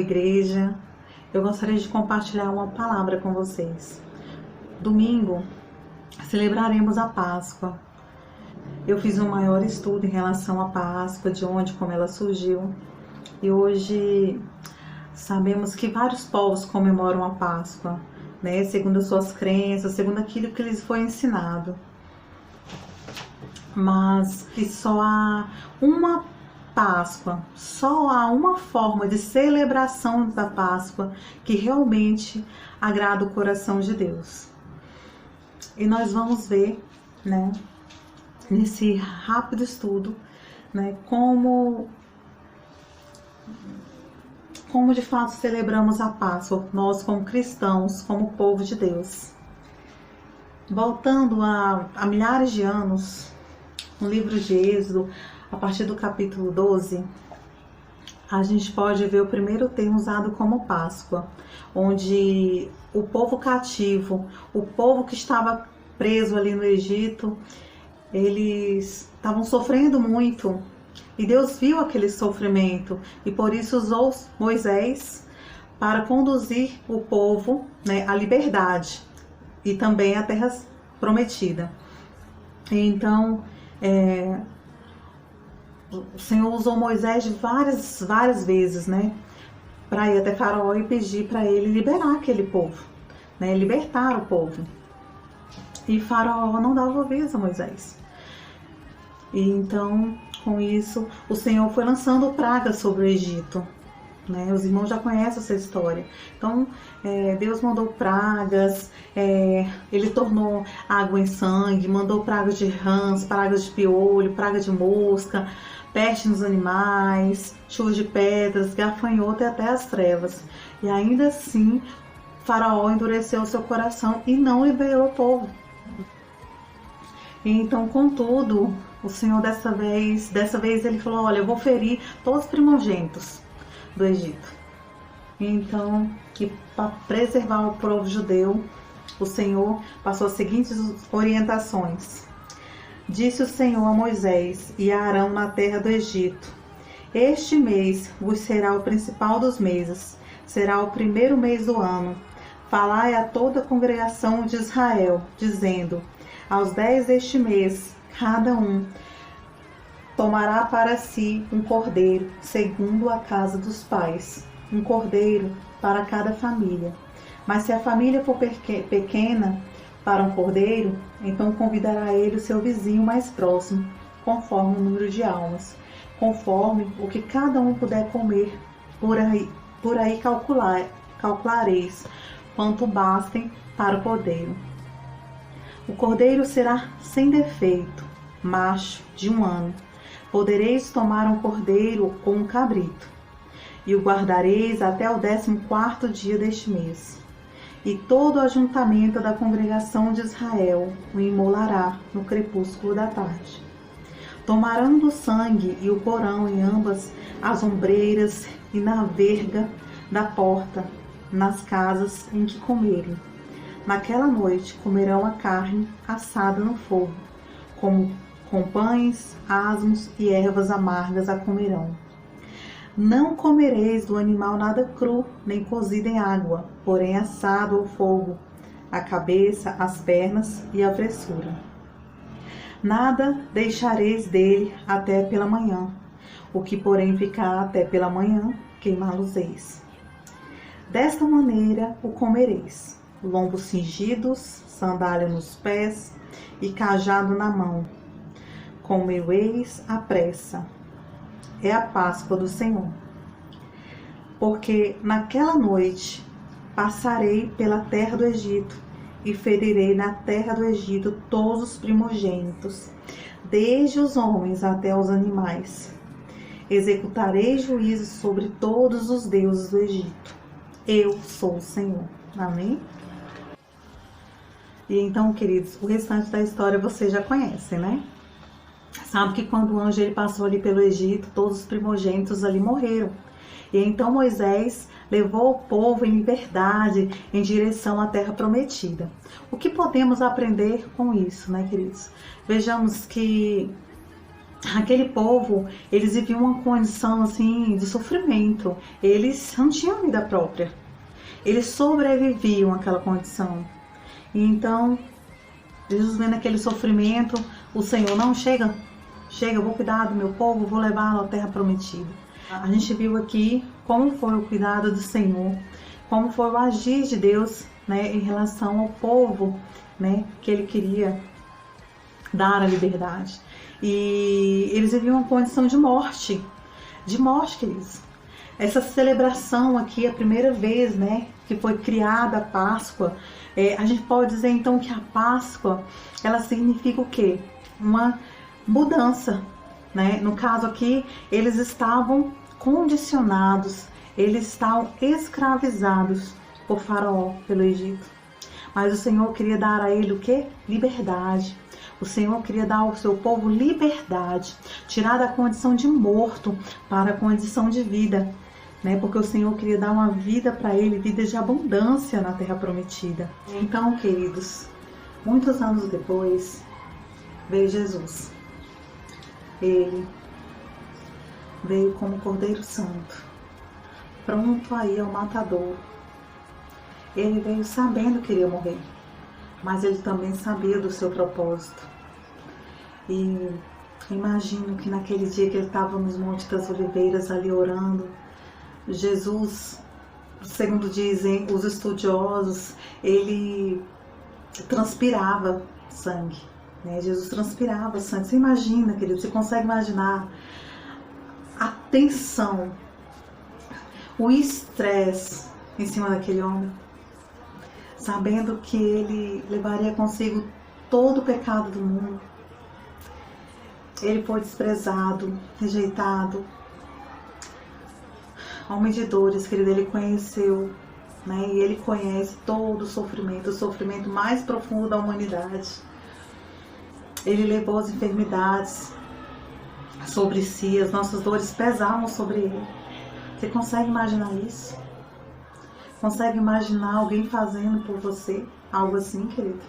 igreja. Eu gostaria de compartilhar uma palavra com vocês. Domingo, celebraremos a Páscoa. Eu fiz um maior estudo em relação à Páscoa, de onde, como ela surgiu. E hoje sabemos que vários povos comemoram a Páscoa, né? Segundo as suas crenças, segundo aquilo que lhes foi ensinado. Mas que só há uma Páscoa, só há uma forma de celebração da Páscoa que realmente agrada o coração de Deus. E nós vamos ver, né, nesse rápido estudo, né, como de fato celebramos a Páscoa, nós como cristãos, como povo de Deus. Voltando a milhares de anos, no livro de Êxodo, a partir do capítulo 12, a gente pode ver o primeiro termo usado como Páscoa, onde o povo cativo, o povo que estava preso ali no Egito, eles estavam sofrendo muito e Deus viu aquele sofrimento e por isso usou Moisés para conduzir o povo, né, à liberdade e também à terra prometida. Então, o Senhor usou Moisés várias vezes, né, para ir até Faraó e pedir para ele liberar aquele povo, né, libertar o povo. E Faraó não dava ouvidos a Moisés. E então, com isso, o Senhor foi lançando pragas sobre o Egito, né? Os irmãos já conhecem essa história. Então, Deus mandou pragas, Ele tornou água em sangue, mandou pragas de rãs, pragas de piolho, praga de mosca, peste nos animais, chuva de pedras, gafanhoto e até as trevas. E ainda assim, Faraó endureceu o seu coração e não liberou o povo. Então, contudo, o Senhor dessa vez ele falou: olha, eu vou ferir todos os primogênitos do Egito. Então, que para preservar o povo judeu, o Senhor passou as seguintes orientações. Disse o Senhor a Moisés e a Arão na terra do Egito: este mês vos será o principal dos meses, será o primeiro mês do ano. Falai a toda a congregação de Israel, dizendo: aos 10 deste mês, cada um tomará para si um cordeiro, segundo a casa dos pais, um cordeiro para cada família. Mas se a família for pequena para um cordeiro, então convidará ele o seu vizinho mais próximo, conforme o número de almas, conforme o que cada um puder comer. Por aí calculareis quanto bastem para o cordeiro. O cordeiro será sem defeito, macho, de 1 ano. Podereis tomar um cordeiro ou um cabrito, e o guardareis até o 14º dia deste mês. E todo o ajuntamento da congregação de Israel o imolará no crepúsculo da tarde. Tomarão do sangue e o porão em ambas as ombreiras e na verga da porta, nas casas em que comerem. Naquela noite comerão a carne assada no fogo, com pães, asmos e ervas amargas a comerão. Não comereis do animal nada cru, nem cozido em água, porém assado ao fogo, a cabeça, as pernas e a fressura. Nada deixareis dele até pela manhã, o que porém ficar até pela manhã, queimá-los-eis. Desta maneira o comereis: lombos cingidos, sandália nos pés e cajado na mão. Comeu-eis à pressa. É a Páscoa do Senhor. Porque naquela noite passarei pela terra do Egito e ferirei na terra do Egito todos os primogênitos, desde os homens até os animais. Executarei juízo sobre todos os deuses do Egito. Eu sou o Senhor. Amém? E então, queridos, o restante da história vocês já conhecem, né? Sabe que quando o anjo ele passou ali pelo Egito, todos os primogênitos ali morreram. E então Moisés levou o povo em liberdade em direção à terra prometida. O que podemos aprender com isso, né, queridos? Vejamos que aquele povo, eles viviam uma condição assim de sofrimento. Eles não tinham vida própria. Eles sobreviviam àquela condição. E então, Jesus vendo aquele sofrimento, o Senhor, não, chega, eu vou cuidar do meu povo, vou levá-lo à terra prometida. A gente viu aqui como foi o cuidado do Senhor, como foi o agir de Deus, né, em relação ao povo, né, que Ele queria dar a liberdade. E eles viviam uma condição de morte, queridos. Essa celebração aqui, a primeira vez, né, que foi criada a Páscoa, a gente pode dizer então que a Páscoa, ela significa o quê? Uma mudança, né? No caso aqui, eles estavam condicionados, eles estavam escravizados por Faraó, pelo Egito. Mas o Senhor queria dar a ele o quê? Liberdade. O Senhor queria dar ao seu povo liberdade, tirar da condição de morto para a condição de vida, né? Porque o Senhor queria dar uma vida para ele, vida de abundância na terra prometida. Então, queridos, muitos anos depois, veio Jesus. Ele veio como Cordeiro Santo, pronto aí ao matador. Ele veio sabendo que iria morrer, mas ele também sabia do seu propósito. E imagino que naquele dia que ele estava nos Montes das Oliveiras ali orando, Jesus, segundo dizem os estudiosos, ele transpirava sangue, né? Jesus transpirava sangue. Você imagina, querido, você consegue imaginar a tensão, o estresse em cima daquele homem, sabendo que ele levaria consigo todo o pecado do mundo. Ele foi desprezado, rejeitado. Homem de dores, querido, ele conheceu, né? E ele conhece todo o sofrimento mais profundo da humanidade. Ele levou as enfermidades sobre si, as nossas dores pesavam sobre ele. Você consegue imaginar isso? Consegue imaginar alguém fazendo por você algo assim, querido?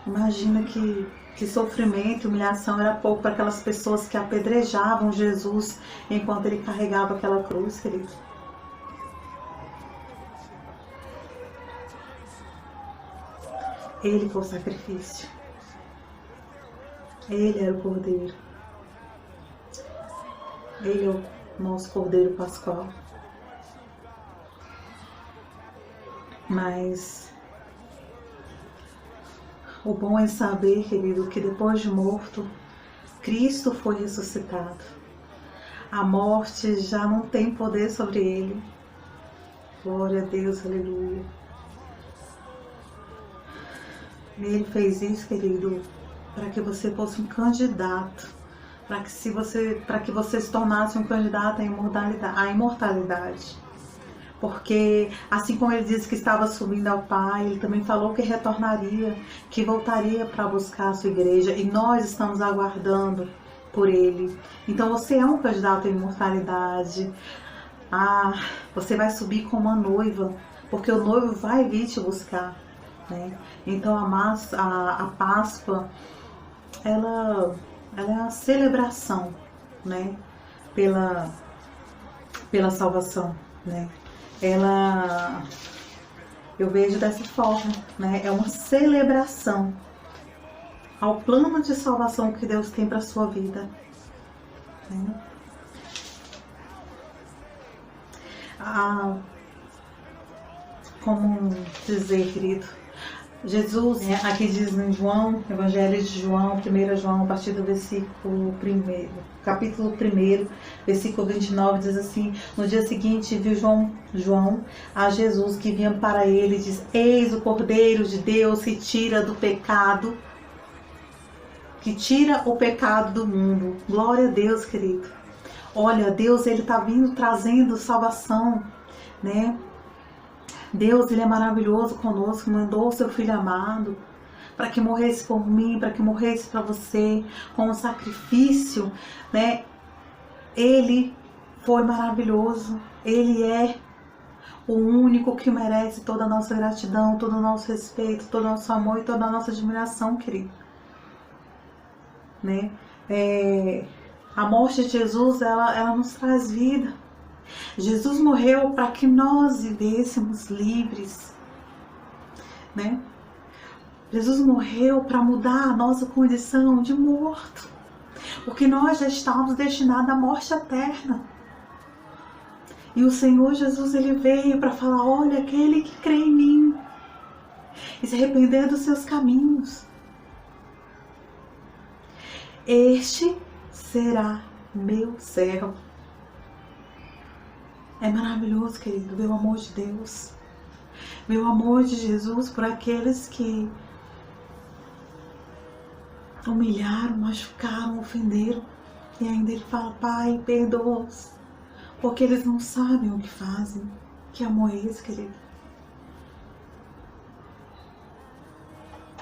Imagina que sofrimento e humilhação era pouco para aquelas pessoas que apedrejavam Jesus enquanto ele carregava aquela cruz, querido. Ele foi o sacrifício. Ele era o Cordeiro. Ele é o nosso Cordeiro Pascual. Mas o bom é saber, querido, que depois de morto, Cristo foi ressuscitado. A morte já não tem poder sobre ele. Glória a Deus, aleluia. Ele fez isso, querido, para que você fosse um candidato, para que você se tornasse um candidato à imortalidade. Porque assim como ele disse que estava subindo ao Pai, ele também falou que retornaria, que voltaria para buscar a sua igreja, e nós estamos aguardando por ele. Então você é um candidato à imortalidade. Você vai subir como uma noiva, porque o noivo vai vir te buscar, né? Então a Páscoa, ela é uma celebração, né? Pela salvação, né? Eu vejo dessa forma, né? É uma celebração ao plano de salvação que Deus tem para a sua vida, né? Como dizer, querido, Jesus, aqui diz em João, Evangelho de João, 1 João, a partir do versículo 1, capítulo 1, versículo 29, diz assim: no dia seguinte viu João a Jesus que vinha para ele e diz: eis o Cordeiro de Deus que tira o pecado do mundo. Glória a Deus, querido. Olha, Deus, ele está vindo trazendo salvação, né? Deus, ele é maravilhoso conosco, mandou o seu Filho amado para que morresse por mim, para que morresse para você, como sacrifício, né? Ele foi maravilhoso, ele é o único que merece toda a nossa gratidão, todo o nosso respeito, todo o nosso amor e toda a nossa admiração, querido, né? A morte de Jesus, ela nos traz vida. Jesus morreu para que nós vivêssemos livres, né? Jesus morreu para mudar a nossa condição de morto, porque nós já estávamos destinados à morte eterna. E o Senhor Jesus, ele veio para falar: olha, aquele que crê em mim e se arrepender dos seus caminhos, este será meu servo. É maravilhoso, querido, ver o amor de Deus, ver o amor de Jesus por aqueles que humilharam, machucaram, ofenderam. E ainda ele fala: Pai, perdoa-os, porque eles não sabem o que fazem. Que amor é esse, querido?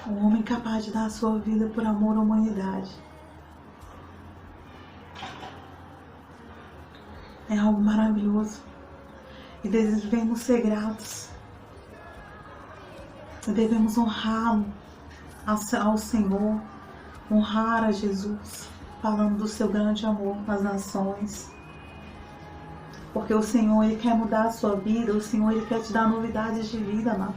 Um homem capaz de dar a sua vida por amor à humanidade. É algo maravilhoso. E devemos ser gratos. Devemos honrá-lo ao Senhor, honrar a Jesus, falando do seu grande amor nas nações. Porque o Senhor, ele quer mudar a sua vida, o Senhor, ele quer te dar novidades de vida, amado.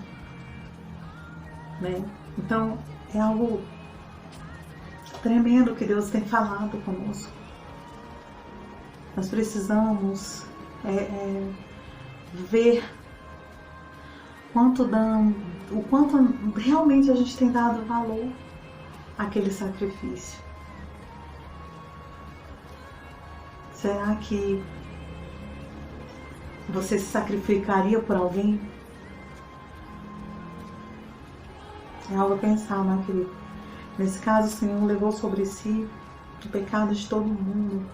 Né? Então, é algo tremendo que Deus tem falado conosco. Nós precisamos ver o quanto realmente a gente tem dado valor àquele sacrifício. Será que você se sacrificaria por alguém? É algo a pensar, né, querido? Nesse caso, o Senhor levou sobre si o pecado de todo mundo.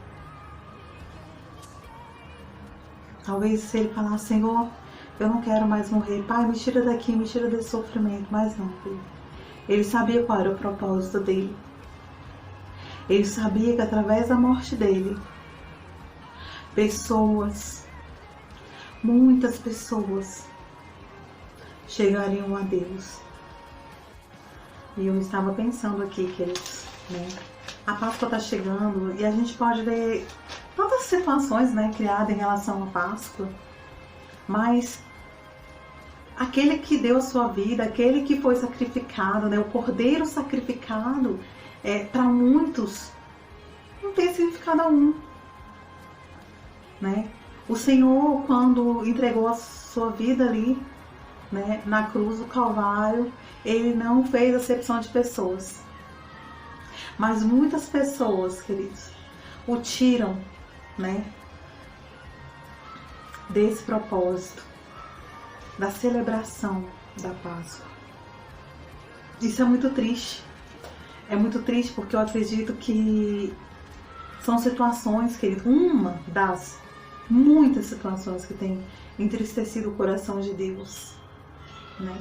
Talvez se ele falar: Senhor, eu não quero mais morrer. Pai, me tira daqui, me tira desse sofrimento. Mas não, filho. Ele sabia qual era o propósito dele. Ele sabia que através da morte dele, muitas pessoas chegariam a Deus. E eu estava pensando aqui, queridos, né? A Páscoa está chegando e a gente pode ver tantas situações, né, criadas em relação à Páscoa, mas aquele que deu a sua vida, aquele que foi sacrificado, né, o cordeiro sacrificado, para muitos não tem significado algum, né? O Senhor, quando entregou a sua vida ali, né, na cruz do Calvário, ele não fez acepção de pessoas. Mas muitas pessoas, queridos, o tiram, né, desse propósito, da celebração da Páscoa. Isso é muito triste. É muito triste porque eu acredito que são situações, querido, uma das muitas situações que tem entristecido o coração de Deus, né?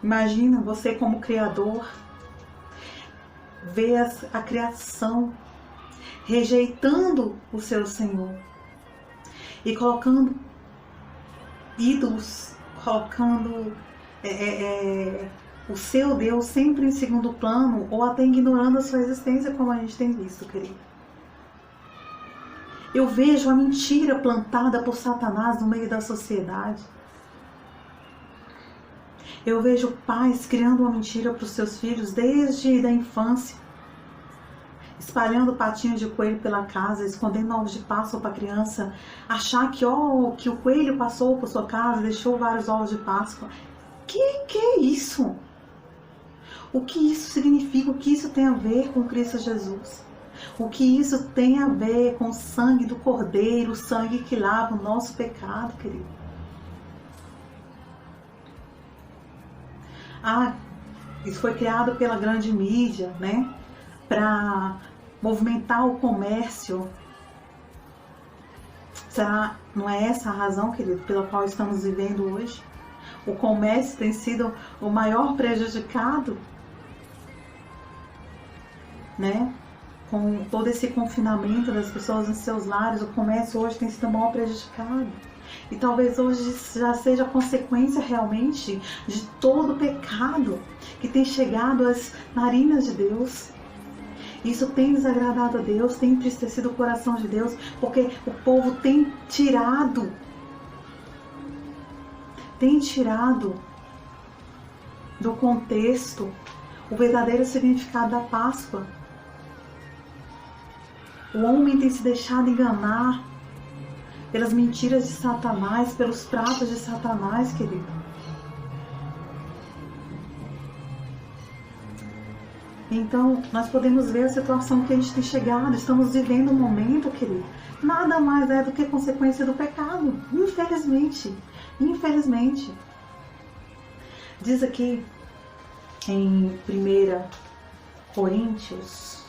Imagina você como criador, ver a criação rejeitando o seu Senhor e colocando ídolos, colocando o seu Deus sempre em segundo plano, ou até ignorando a sua existência, como a gente tem visto, querido. Eu vejo a mentira plantada por Satanás no meio da sociedade. Eu vejo pais criando uma mentira para os seus filhos desde a infância, espalhando patinhos de coelho pela casa, escondendo ovos de Páscoa para a criança achar que o coelho passou por sua casa e deixou vários ovos de Páscoa. Que é isso? O que isso significa? O que isso tem a ver com Cristo Jesus? O que isso tem a ver com o sangue do Cordeiro, o sangue que lava o nosso pecado, querido? Isso foi criado pela grande mídia, né? Para movimentar o comércio. Será, não é essa a razão, querido, pela qual estamos vivendo hoje? O comércio tem sido o maior prejudicado, né? Com todo esse confinamento das pessoas em seus lares, o comércio hoje tem sido o maior prejudicado. E talvez hoje já seja consequência realmente de todo o pecado que tem chegado às narinas de Deus. Isso tem desagradado a Deus, tem entristecido o coração de Deus, porque o povo tem tirado do contexto o verdadeiro significado da Páscoa. O homem tem se deixado enganar pelas mentiras de Satanás, pelos pratos de Satanás, querido. Então, nós podemos ver a situação que a gente tem chegado. Estamos vivendo um momento, querido, nada mais é do que consequência do pecado. Infelizmente. Infelizmente. Diz aqui em 1 Coríntios,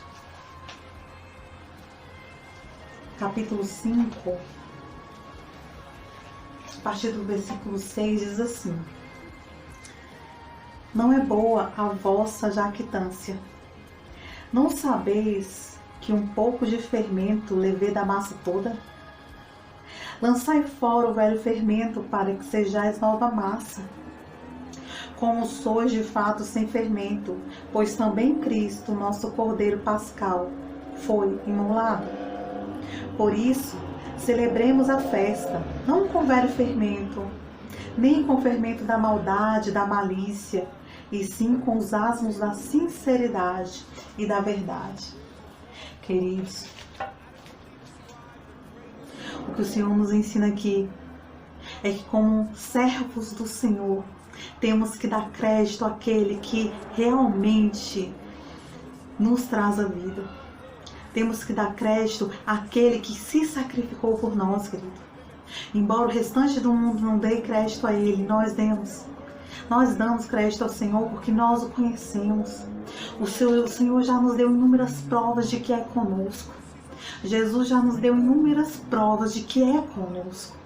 capítulo 5, a partir do versículo 6, diz assim: não é boa a vossa jactância. Não sabeis que um pouco de fermento leveda a massa toda? Lançai fora o velho fermento, para que sejais nova massa, como sois de fato sem fermento, pois também Cristo, nosso Cordeiro Pascal, foi imolado. Por isso, celebremos a festa, não com velho fermento, nem com fermento da maldade, da malícia, e sim com os asmos da sinceridade e da verdade. Queridos, o que o Senhor nos ensina aqui é que, como servos do Senhor, temos que dar crédito àquele que realmente nos traz a vida. Temos que dar crédito àquele que se sacrificou por nós, querido. Embora o restante do mundo não dê crédito a Ele, nós demos. Nós damos crédito ao Senhor porque nós o conhecemos. O Senhor já nos deu inúmeras provas de que é conosco. Jesus já nos deu inúmeras provas de que é conosco.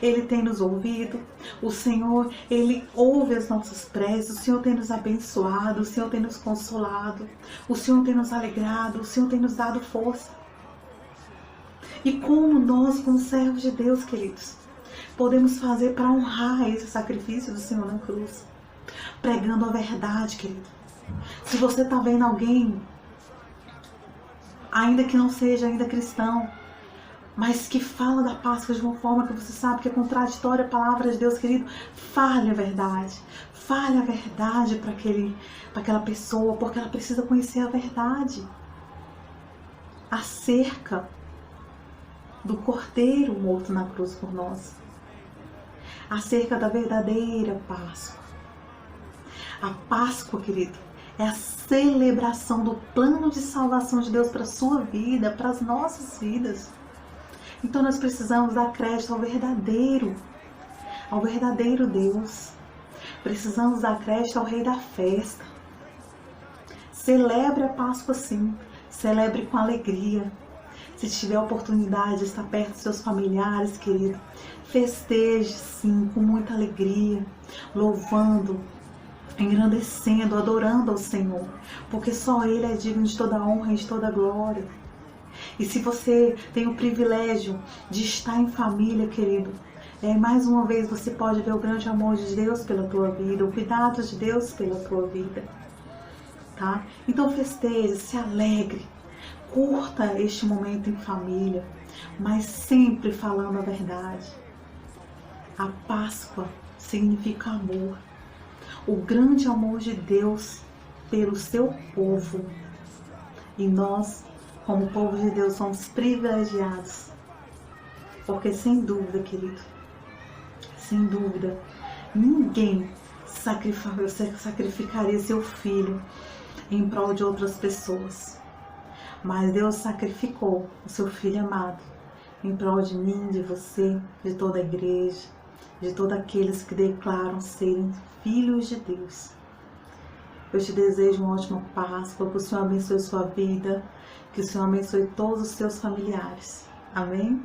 Ele tem nos ouvido, o Senhor, Ele ouve as nossas preces, o Senhor tem nos abençoado, o Senhor tem nos consolado, o Senhor tem nos alegrado, o Senhor tem nos dado força. E como nós, como servos de Deus, queridos, podemos fazer para honrar esse sacrifício do Senhor na cruz? Pregando a verdade, querido. Se você está vendo alguém, ainda que não seja ainda cristão, mas que fala da Páscoa de uma forma que você sabe que é contraditória à palavra de Deus, querido, fale a verdade. Fale a verdade para aquela pessoa, porque ela precisa conhecer a verdade acerca do Cordeiro morto na cruz por nós, acerca da verdadeira Páscoa. A Páscoa, querido, é a celebração do plano de salvação de Deus para a sua vida, para as nossas vidas. Então nós precisamos dar crédito ao verdadeiro Deus. Precisamos dar crédito ao Rei da festa. Celebre a Páscoa sim, celebre com alegria. Se tiver a oportunidade de estar perto dos seus familiares, querido, festeje sim, com muita alegria, louvando, engrandecendo, adorando ao Senhor, porque só Ele é digno de toda honra e de toda glória. E se você tem o privilégio de estar em família, querido, mais uma vez você pode ver o grande amor de Deus pela tua vida, o cuidado de Deus pela tua vida, tá? Então festeje, se alegre, curta este momento em família, mas sempre falando a verdade. A Páscoa significa amor, o grande amor de Deus pelo seu povo. E nós, como povo de Deus, somos privilegiados, porque sem dúvida, querido, sem dúvida, ninguém sacrificaria seu filho em prol de outras pessoas. Mas Deus sacrificou o seu Filho amado em prol de mim, de você, de toda a igreja, de todos aqueles que declaram serem filhos de Deus. Eu te desejo uma ótima Páscoa, que o Senhor abençoe sua vida, que o Senhor abençoe todos os seus familiares. Amém?